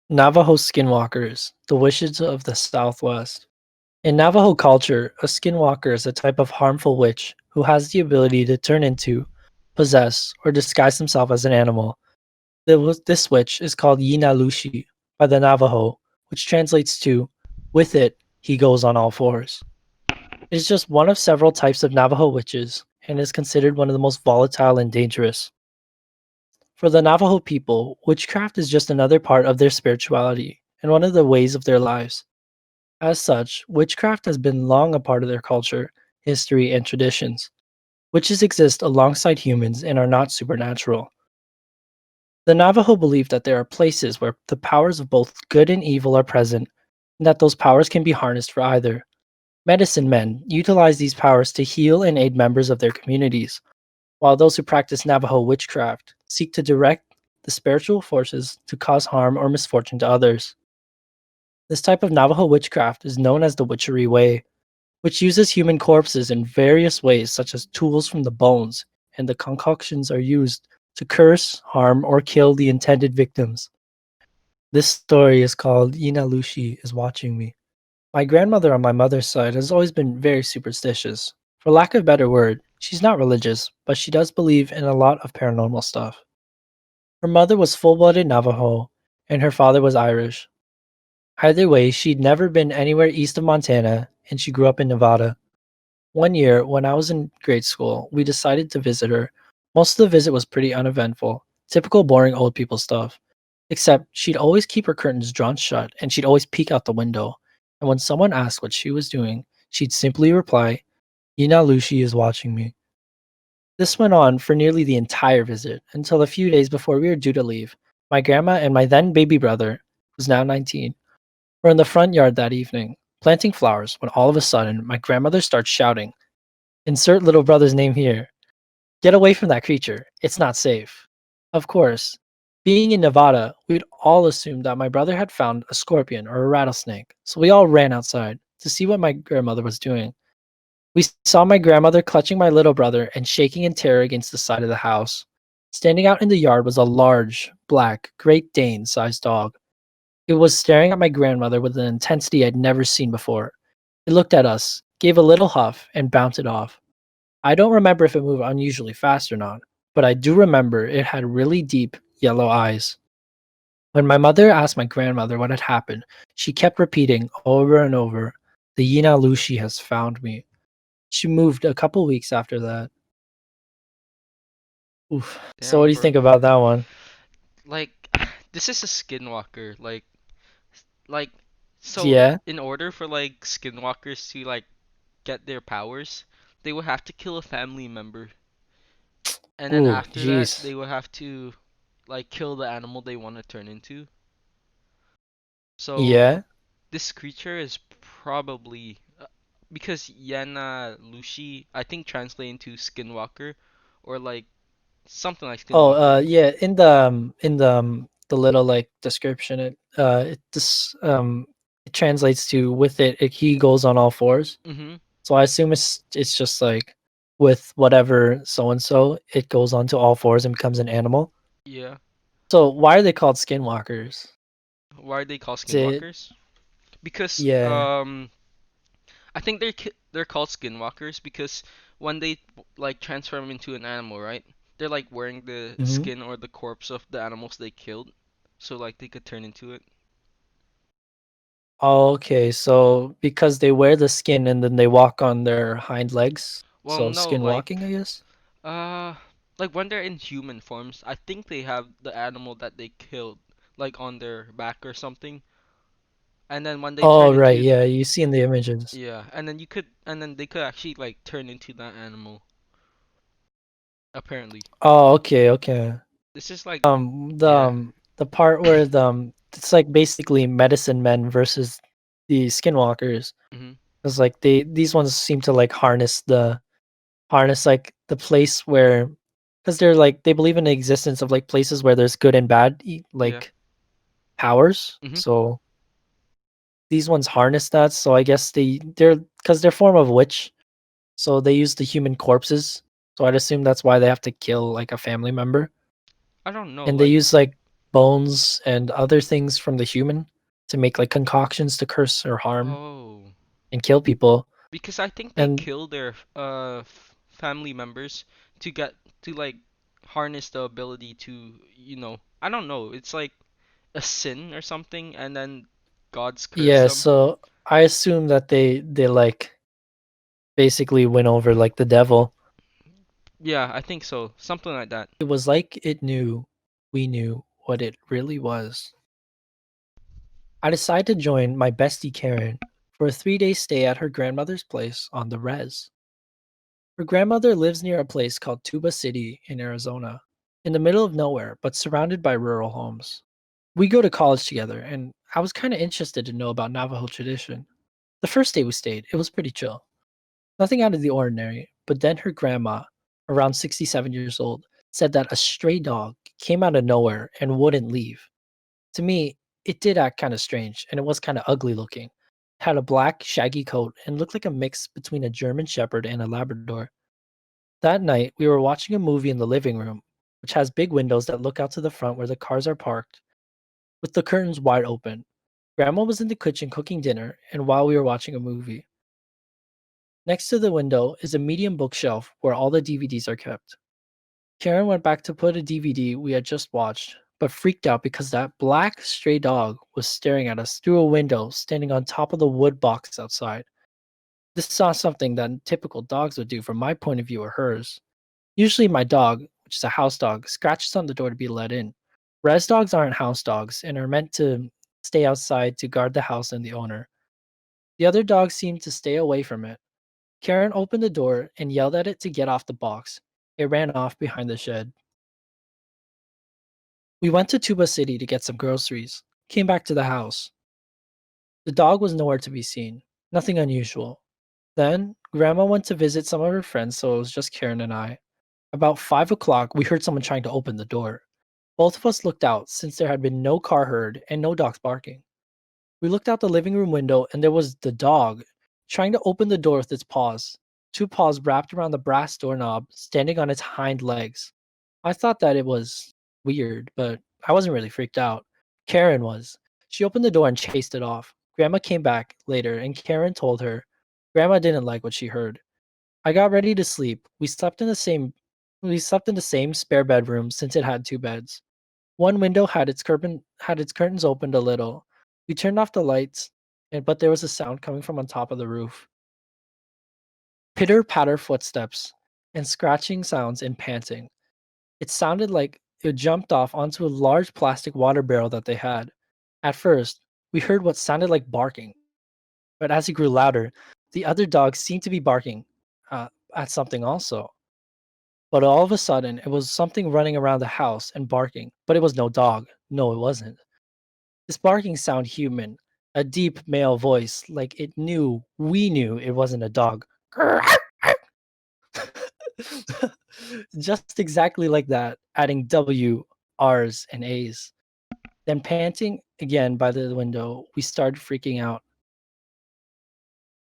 Navajo skinwalkers, the witches of the Southwest. In Navajo culture, a skinwalker is a type of harmful witch who has the ability to turn into, possess, or disguise himself as an animal. This witch is called Yinalushi by the Navajo, which translates to, with it, he goes on all fours. It is just one of several types of Navajo witches and is considered one of the most volatile and dangerous. For the Navajo people, witchcraft is just another part of their spirituality and one of the ways of their lives. As such, witchcraft has been long a part of their culture, history, and traditions. Witches exist alongside humans and are not supernatural. The Navajo believe that there are places where the powers of both good and evil are present, and that those powers can be harnessed for either. Medicine men utilize these powers to heal and aid members of their communities, while those who practice Navajo witchcraft seek to direct the spiritual forces to cause harm or misfortune to others. This type of Navajo witchcraft is known as the Witchery Way, which uses human corpses in various ways, such as tools from the bones, and the concoctions are used to curse, harm, or kill the intended victims. This story is called Ina Lushi is Watching Me. My grandmother on my mother's side has always been very superstitious. For lack of a better word, she's not religious, but she does believe in a lot of paranormal stuff. Her mother was full blooded Navajo, and her father was Irish. Either way, she'd never been anywhere east of Montana, and she grew up in Nevada. One year, when I was in grade school, we decided to visit her. Most of the visit was pretty uneventful, typical boring old people stuff. Except she'd always keep her curtains drawn shut and she'd always peek out the window. And when someone asked what she was doing, she'd simply reply, Yina Lucy is watching me. This went on for nearly the entire visit until a few days before we were due to leave. My grandma and my then baby brother, who's now 19, were in the front yard that evening, planting flowers, when all of a sudden my grandmother starts shouting, insert little brother's name here. Get away from that creature. It's not safe. Of course, being in Nevada, we'd all assumed that my brother had found a scorpion or a rattlesnake, so we all ran outside to see what my grandmother was doing. We saw my grandmother clutching my little brother and shaking in terror against the side of the house. Standing out in the yard was a large, black, Great Dane sized dog. It was staring at my grandmother with an intensity I'd never seen before. It looked at us, gave a little huff, and bounded off. I don't remember if it moved unusually fast or not, but I do remember it had really deep yellow eyes. When my mother asked my grandmother what had happened, she kept repeating over and over, the Yina Lushi has found me. She moved a couple weeks after that. Oof. So what Damn, do you bro. think about that one? Like, this is a skinwalker. Like, so Yeah? in order for like skinwalkers to like get their powers, they would have to kill a family member, and then Ooh, after that, jeez. they would have to like kill the animal they want to turn into. So Yeah? this creature is probably because Yana Lushi, I think translate into skinwalker, or like something like Oh, skinwalker. yeah, in the little, like, description, it translates to with it he goes on all fours. Mhm. So I assume it's just like with whatever so and so, it goes onto all fours and becomes an animal. Yeah. So why are they called skinwalkers? Why are they called Is it skinwalkers? Because yeah. I think they're called skinwalkers because when they like transform into an animal, right? They're like wearing the Mhm. skin or the corpse of the animals they killed, so like they could turn into it. Oh, okay, so because they wear the skin and then they walk on their hind legs, Well, so no, skin walking, I guess? uh, like when they're in human forms, I think they have the animal that they killed like on their back or something, and then when they Oh, turn right, into yeah, you see in the images. yeah, and then they could actually like turn into that animal apparently. Oh, okay, okay. This is like The yeah. the part where it's like basically medicine men versus the skinwalkers. Mhm. It's like these ones seem to like harness like the place where because they're like they believe in the existence of like places where there's good and bad Yeah. like powers. Mhm. So these ones harness that. So I guess they're because they're form of witch. So they use the human corpses. So I'd assume that's why they have to kill like a family member. I don't know, And they like use like bones and other things from the human to make like concoctions to curse or harm Oh, and kill people. because I think they And kill their family members to get to like harness the ability to, I don't know, it's like a sin or something, and then God's curse yeah, them. so I assume that they like basically went over like the devil. Yeah, I think so. Something like that. It was like it knew we knew what it really was. I decided to join my bestie Karen for a 3-day stay at her grandmother's place on the res. Her grandmother lives near a place called Tuba City in Arizona, in the middle of nowhere, but surrounded by rural homes. We go to college together, and I was kind of interested to know about Navajo tradition. The first day we stayed, it was pretty chill. Nothing out of the ordinary, but then her grandma, around 67 years old, said that a stray dog came out of nowhere and wouldn't leave. To me, it did act kind of strange, and it was kind of ugly looking. It had a black, shaggy coat and looked like a mix between a German Shepherd and a Labrador. That night, we were watching a movie in the living room, which has big windows that look out to the front where the cars are parked, with the curtains wide open. Grandma was in the kitchen cooking dinner, and while we were watching a movie, next to the window is a medium bookshelf where all the DVDs are kept. Karen went back to put a DVD we had just watched, but freaked out because that black stray dog was staring at us through a window standing on top of the wood box outside. This is not something that typical dogs would do from my point of view or hers. Usually, my dog, which is a house dog, scratches on the door to be let in. Res dogs aren't house dogs and are meant to stay outside to guard the house and the owner. The other dogs seemed to stay away from it. Karen opened the door and yelled at it to get off the box. It ran off behind the shed. We went to Tuba City to get some groceries. Came back to the house. The dog was nowhere to be seen. Nothing unusual. Then, Grandma went to visit some of her friends, so it was just Karen and I. About 5 o'clock, we heard someone trying to open the door. Both of us looked out since there had been no car heard and no dogs barking. We looked out the living room window and there was the dog trying to open the door with its paws. Two paws wrapped around the brass doorknob, standing on its hind legs. I thought that it was weird, but I wasn't really freaked out. Karen was. She opened the door and chased it off. Grandma came back later and Karen told her Grandma didn't like what she heard. I got ready to sleep. We slept in the same spare bedroom since it had two beds. One window had its curtains opened a little. We turned off the lights, but there was a sound coming from on top of the roof. Pitter-patter footsteps and scratching sounds and panting. It sounded like it jumped off onto a large plastic water barrel that they had. At first, we heard what sounded like barking, but as it grew louder, the other dogs seemed to be barking at something also. But all of a sudden, it was something running around the house and barking, but it was no dog. No, it wasn't. This barking sound human, a deep male voice, like we knew it wasn't a dog. Just exactly like that, adding W, R's, and A's. Then panting again by the window, we started freaking out.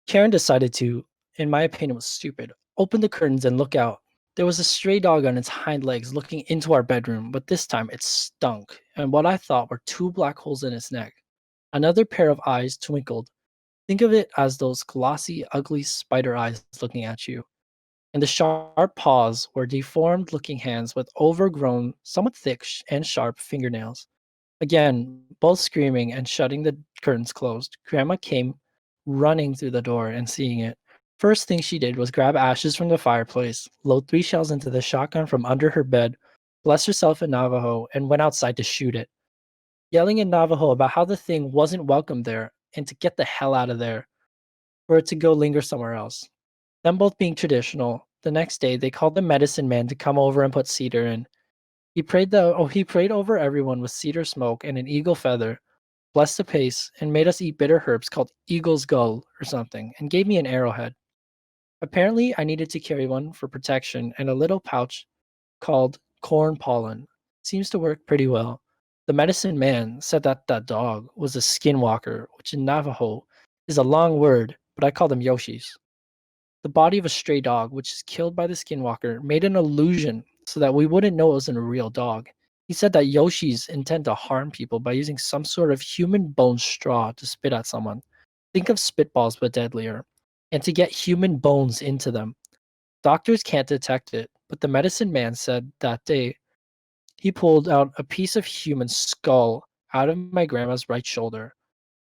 Karen decided to, in my opinion, it was stupid, open the curtains and look out. There was a stray dog on its hind legs looking into our bedroom, but this time it stunk, and what I thought were two black holes in its neck. Another pair of eyes twinkled. Think of it as those glossy, ugly spider eyes looking at you. And the sharp paws were deformed looking hands with overgrown, somewhat thick and sharp fingernails. Again, both screaming and shutting the curtains closed, Grandma came running through the door and seeing it. First thing she did was grab ashes from the fireplace, load 3 shells into the shotgun from under her bed, bless herself in Navajo, and went outside to shoot it, yelling in Navajo about how the thing wasn't welcome there and to get the hell out of there, for it to go linger somewhere else. Them both being traditional, the next day they called the medicine man to come over and put cedar in. He prayed over everyone with cedar smoke and an eagle feather, blessed the pace, and made us eat bitter herbs called eagle's gull or something, and gave me an arrowhead. Apparently, I needed to carry one for protection and a little pouch called corn pollen. Seems to work pretty well. The medicine man said that that dog was a skinwalker, which in Navajo is a long word, but I call them Yoshis. The body of a stray dog, which is killed by the skinwalker, made an illusion so that we wouldn't know it was a real dog. He said that Yoshis intend to harm people by using some sort of human bone straw to spit at someone. Think of spitballs but deadlier. And to get human bones into them. Doctors can't detect it, but the medicine man said that day he pulled out a piece of human skull out of my grandma's right shoulder,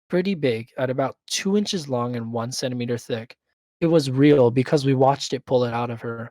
pretty big, at about 2 inches long and 1 centimeter thick. It was real because we watched it pull it out of her.